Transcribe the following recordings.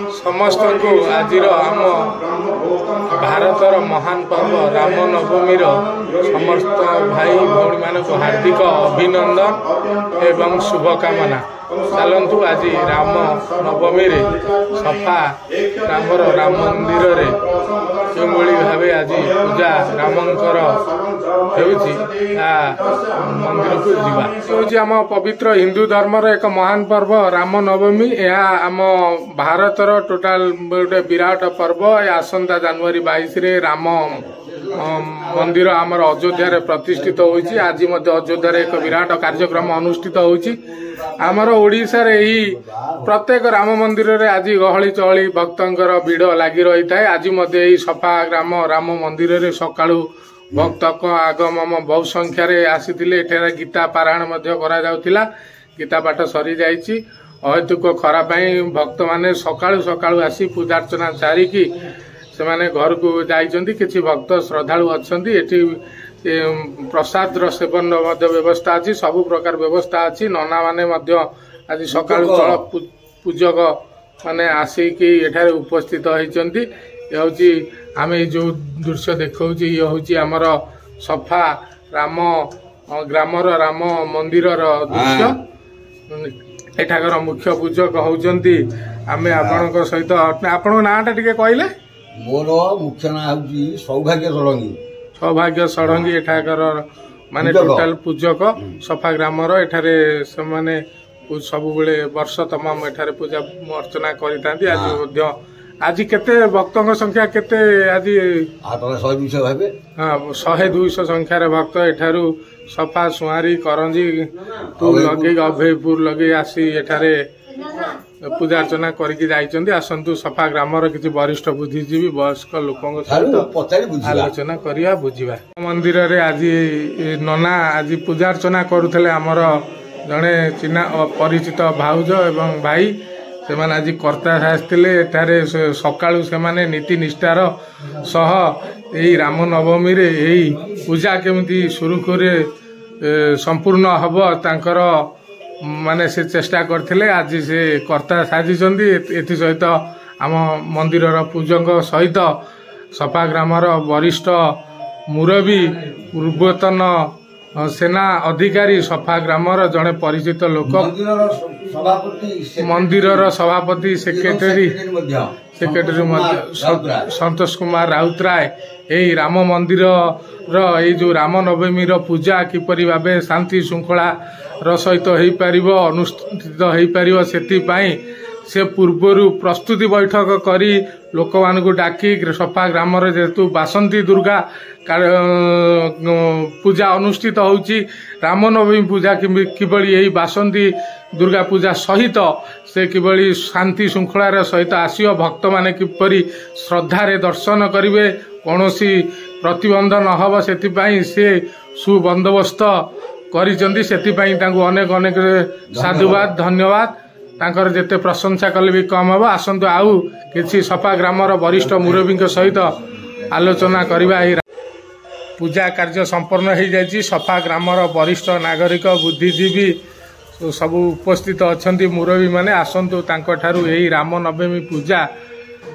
समस्त को आज आम भारतर महान पर्व राम नवमी समस्त भाई भौणी मान को हार्दिक अभिनंदन एवं शुभकामना। चलतु आज राम नवमी सफा राम मंदिर रे जो भाव आज पूजा रामंकर मंदिर को जीवा आम पवित्र हिंदू धर्मर एक महान पर्व राम नवमी। यह आम भारतर टोटाल गोटे विराट पर्व। आसंता जनवरी 22 रे राम मंदिर आमर अयोध्या प्रतिष्ठित होइछि। आज मध्य अयोध्या एक विराट कार्यक्रम अनुष्ठित होइछि। आमर ओडिशा रे ही प्रत्येक राम मंदिर रे आज गहली चहली भक्तंकर भीड़ लगी रही थाए। आज मध्य ही सफा ग्राम राम मंदिर रे सकाळु भक्त आगमन बहु संख्यार आसीथिले। एठारे गीता पारायण मध्य करा जाउथिला। गीता पाठ सरी जाइछि। अहेतुक खरा पई भक्त माने सकाळु सकाळु आसी पूजार्चना सारिकी से माने घर को जाइछन्ति। किछि भक्त श्रद्धालु अछन्ति। एठी प्रसाद सेवन व्यवस्था अच्छी, सबु प्रकार व्यवस्था अच्छी। नना माने मध्य आज सकाळु चल पूजक माने आसिकी एठारे उपस्थित होइछन्ति। ये आम जो दृश्य देखौछि ये होछि हमर सफा राम ग्रामर राम मंदिर दृश्य। एठाकर मुख्य पूजक होउछन्ति। आमे आपनक सहित आपन नाटा टिके कहले। मोर मुख्य ना होछि सौभाग्य षडंगी। सौभाग्य षडंगी एठाकर माने टोटल पूजक सफा ग्रामर। एठारे से माने सब बेले वर्ष तमाम एठारे पूजा अर्चना करितांती। आज केते भक्तों संख्या केते आज 100-200 भाबे। हाँ 100-200 संख्यार भक्त एठारू सफा सुहारी करंजी तू लगे अभयपुर लगे आसी एठारे पूजा अर्चना करके जाइछन्ति। आसंतु सफा ग्रामर किछि वरिष्ठ बुद्धिजीवी वयस्क लोकंक सहित आलोचना करिया बुझिबा। मंदिर रे आज नना आज पूजा अर्चना करुथले। हमर जने चिन्हा परिचित भाउज एवं भाई से माने आज कर्ता आसथिले। एठारे सकाळु से माने नीति निष्ठार सह एई राम नवमी रे एई पूजा केमिति सुरुखुरे संपूर्ण हब तांकर माने से चेष्टा करथिले। आज से कर्ता साजिछन्ति। एथि सहित आम मंदिर पूजक सहित सफा ग्रामर वरिष्ठ मुरबी पूर्वतन सेना अधिकारी सफा ग्रामर जड़े परिचित लोक मंदिर सभापति सेक्रेटरी संतोष कुमार राउतराय यही राम मंदिर जो राम नवमी पूजा किपरि भाबे शांति श्रृंखला सहित हो पार अनुष्ठित हो पार से पूर्वर प्रस्तुति बैठक करी लोक मानू डाकी सफा ग्रामर जेहेतु बासंती दुर्गा पूजा अनुष्ठित होउची। रामनवमी पूजा किभली यही बासंती दुर्गा पूजा सहित से किभली शांति श्रृंखलार सहित आसियो भक्त माने किपरि श्रद्धारे दर्शन करिवे कौनसी प्रतिबंध न हब सेतिपई से सुबंदोबस्त करिसंती। सेतिपई तांको अनेक अनेक साधुवाद धन्यवाद। तांकर जेते प्रशंसा कले भी कम हम। आसंतु आउ किछि सफा ग्रामर वरिष्ठ मुरबी सहित आलोचना करबा। पूजा कार्य संपन्न हो जाइछि। सफा ग्रामर वरिष्ठ नागरिक बुद्धिजीवी सब उपस्थित अछंती मुरबी माने। आसंतु तांको ठारू एही राम नवमी पूजा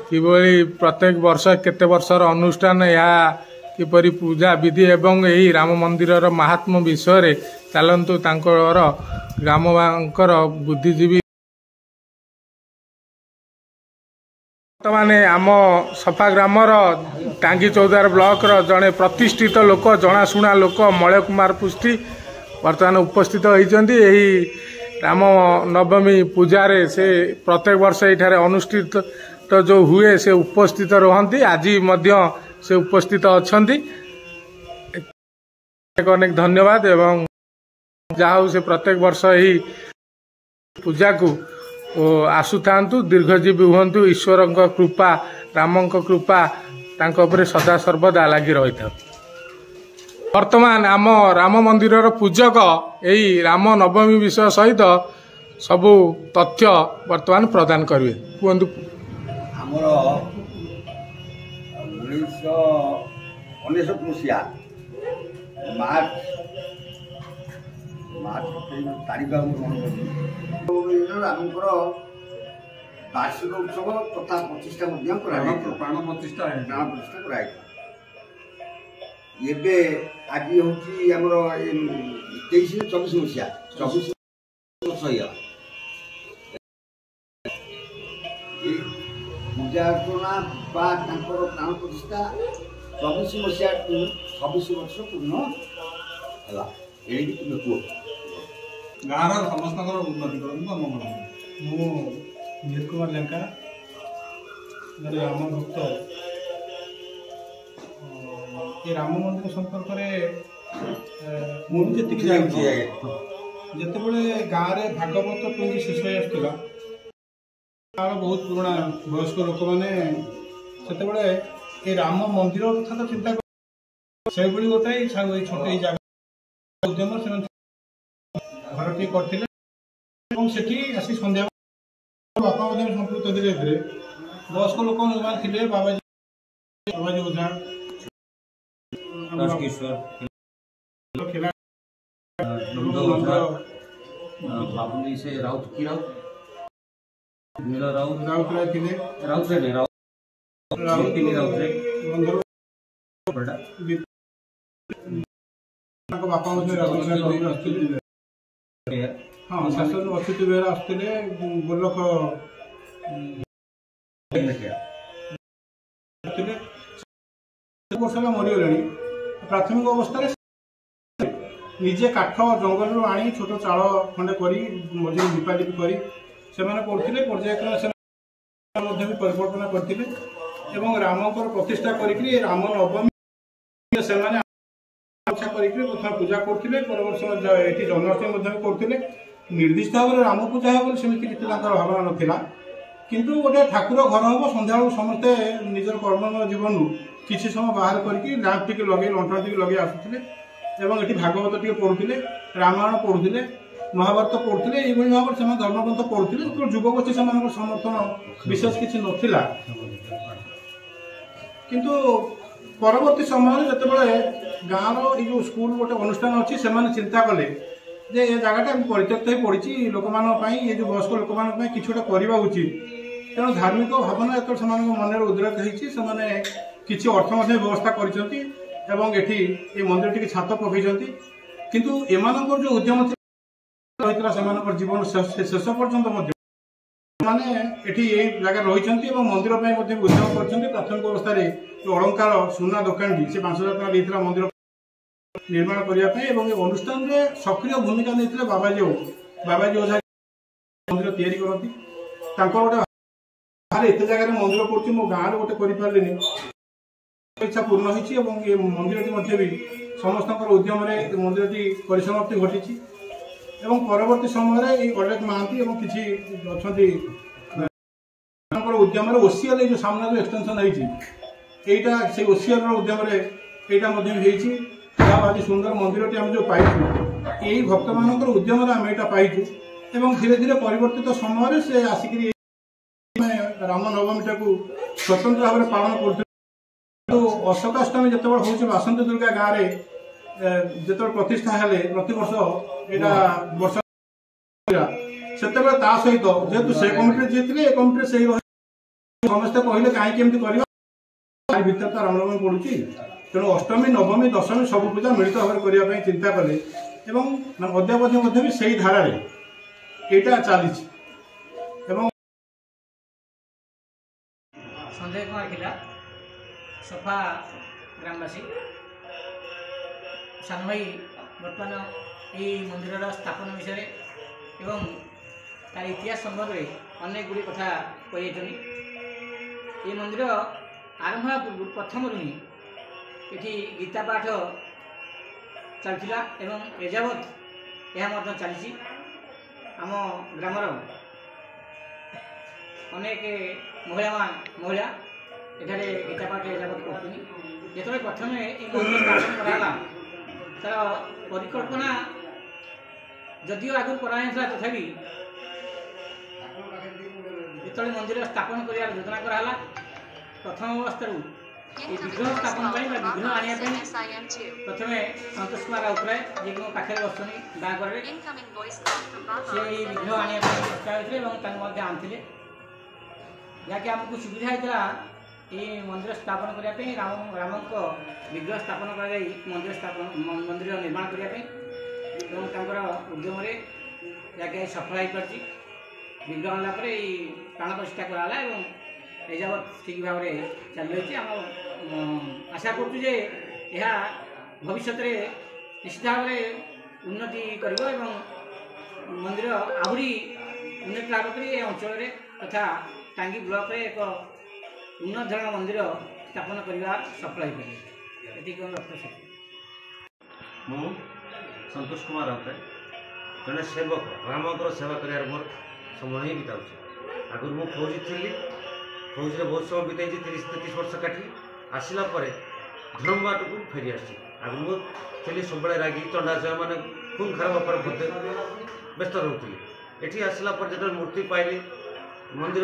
किभली प्रत्येक वर्ष केते वर्षर अनुष्ठान या किपरि पूजा विधि एवं एही राम मंदिरर महात्म्य विषय चलंतु तांकर ग्रामवांकर बुद्धिजीवी माने आम सफा ग्रामर टांगी चौदार ब्लॉक जड़े प्रतिष्ठित लोक जनाशुना लोक मलय कुमार पुष्टि वर्तमान उपस्थित होइछन्ति। एही राम नवमी पूजारे से प्रत्येक वर्ष एठारे अनुष्ठित तो जो हुए से उपस्थित रहंती। आज मध्य से उपस्थित अछन्ति। अनेक धन्यवाद एवं जाऊ से प्रत्येक वर्ष यही पूजा को आसुथांतु दीर्घजीवी हुंतु। ईश्वर कृपा राम कृपा तांको उपरे सदा सर्वदा लगी रही था। वर्तमान आम राम मंदिर पूजक यही राम नवमी विषय सहित सबु तथ्य वर्तमान प्रदान करिवे। कहंतु हमर 1999 मसीहा मार्च तारीख आमकर वार्षिक उत्सव तथा प्रतिष्ठा प्राण प्रतिष्ठा कराई एबे आज हूँ आमर 23-24 मसीहा 24 वर्ष पूजा अर्चना बा प्राण प्रतिष्ठा 24 मसीहा 26 वर्ष पूर्ण है ये तुम कह गाँव समस्त उन्नति कर मु नील कुमार लंका मेरे राम भक्त ये राम मंदिर संपर्क मुझे जिते गाँव में भागवत टुंगी शेष हो गाँव बहुत पुराना वयस्क लोक मैंने ये राम मंदिर कथा तो चिंता से गोटे छोटे जगह उद्यम से घर टी करते आसी सन्ध्या बापा संपुक्त थे वयस्क लोक थे बाबाजी ओझा बाबुली से राउत की राउत नील राउत राउत राय थे राउत रे राउत की राउत रे बड़ा बापा हाँ शासन अच्युत बेहरा आसते गोलक वर्ष मरीगले प्राथमिक अवस्था निजे काठ जंगल आनी छोट चाल खंडे कर मझे लिपालिपि कर पर्यायक्रम भी परिकल्पना करते रामकर प्रतिष्ठा करके राम नवमी से प्रथम पूजा करते परवर्ष जन्माष्टमी करते निर्दिष्ट भाव में राम पूजा हो सेमती किसी भावना नाला किंतु गोटे ठाकुर घर हम सन्ध्या समस्ते निजर कर्म जीवन किसी समय बाहर करके लैंप टी लगे लंठन टी लगे आसुले ये भागवत टी पढ़ुले रामायण पढ़ुले महाभारत पढ़ुले ये भाव में धर्मग्रंथ पढ़ुले जो युवगोष्ठी से समर्थन विशेष किसी नाला किंतु परवर्ती समय जिते गाँव यो स्कूल गोटे अनुष्ठान अच्छी से चिंता कले जे ये जगटा परित्यक्त हो पड़ी लोक ये जो वयस्क लोक कि गोटे करवा उचित तेणु धार्मिक भावना जो मन उद्रेक होने किसी अर्थ व्यवस्था कर मंदिर टी छात पकई किंतु एमानकर जो उद्यम से जीवन शेष पर्यंत माने ये जगह रही मंदिर उद्यम कर प्राथमिक अवस्था जो अलंकार सुना दुकान से 5,000 टका देता मंदिर निर्माण करने अनुष्ठान में सक्रिय भूमिका नहीं बाबाजी ओझा मंदिर तैयारी करती गोटे एत जगह मंदिर पड़े मो गाँव गोटे कर इच्छा पूर्ण होती मंदिर भी समस्त उद्यम मंदिर परिसमाप्ति घटी परवर्ती समय अलेख महांती किसी अच्छा उद्यम ओसीएल जो सामने जो एक्सटेंशन होता से ओसीएल उद्यम आज सुंदर मंदिर आम जो पाई यही भक्त मान उद्यम आम यहाँ पाइचु धीरे धीरे परिवर्तित समय से आसिक राम नवमी टाक स्वतंत्र भाव में पालन कर अशोकाष्टमी जो हूँ बासंती दुर्गा गाँव में जो प्रतिष्ठा है प्रतिवर्ष यहाँ वर्ष से सहित जेहतु से कमिटी जी थे कमिटी से समस्ते कहले कहीं भीतर तो रामनवमी पड़ुची तेणु अष्टमी नवमी दशमी सब पूजा मिलित भाव करने चिंता कले अद्यावधि भी से धारा यहाँ चली संजय कुमार खिला सफा ग्रामवासी सान भाई बर्तमान ये मंदिर स्थापन विषय एवं तार इतिहास संदर्भ में अनेक गुड़ी कथा कही ये मंदिर आरंभ पूर्व प्रथम ही ये गीता पाठ चलता एजावत यह चली आम ग्रामर अनेक महिला एठारे गीता पाठ एजावत कर जो प्रथम मंदिर स्थापन कराला तार परिकल्पना जदिव आगु कराला तथापि जो मंदिर स्थापन कर योजना कराला प्रथम अवस्था विग्रह स्थापन विग्रह आने प्रथम संतोष कुमार राउतराय जी मो पाखे बसुनी गाँव से विग्रह आने चेष्टा होते आनी जहाँकि आमको सुविधा होता ये मंदिर स्थापन करने राम विग्रह स्थापन कर मंदिर निर्माण करने उद्यम जहाँकि सफल हो पार्टी विग्रह आनला प्राण प्रतिष्ठा कराला ए जगत ठीक भाव में चल रही आम आशा करूँ भविष्य निश्चित भाव में उन्नति कर मंदिर आहरी उन्नति लाभ कर अंचल तथा टांगी ब्लॉक रे एक उन्नत धरण मंदिर स्थापन करने सफल हो पारे। मु संतोष कुमार राउत जड़े सेवक रामकर सेवा कर मोर समय ही बिताऊँ। आगुरी मु फौजी थी फौजी में बहुत समय बिताई 30-33 वर्ष काटी आसला धर्म बाट को फेरी आसी आगुरी मु थी सब रागी चंडाचय मैंने खून खराब पर व्यस्त रोली एटी आसला जो मूर्ति पाइली मंदिर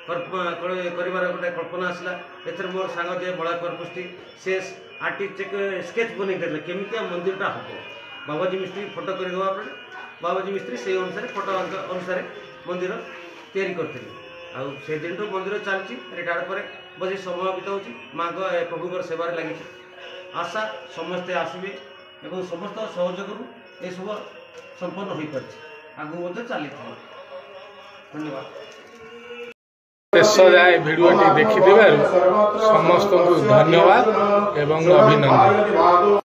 कर गोटे कल्पना आसला एथर मोर सांग जे बड़ाकर पुष्टि से आर्टिस्ट स्केच बन केमिया मंदिरटा हम बाबाजी मिस्त्री फोटो करदेवा बाबाजी मिस्त्री से अनुसार फोटो अनुसार मंदिर तैयारी करते से दिन मंदिर चलती रिटायर्ड पर बस समय बिताऊँ माँ प्रभुकर सेवार लगी आशा समस्ते आसवे और समस्त सहयोग ये सब संपन्न हो पार आगू चली धन्यवाद। शेष जाए भिडियोटी देखि समस्त को धन्यवाद एवं अभिनंदन।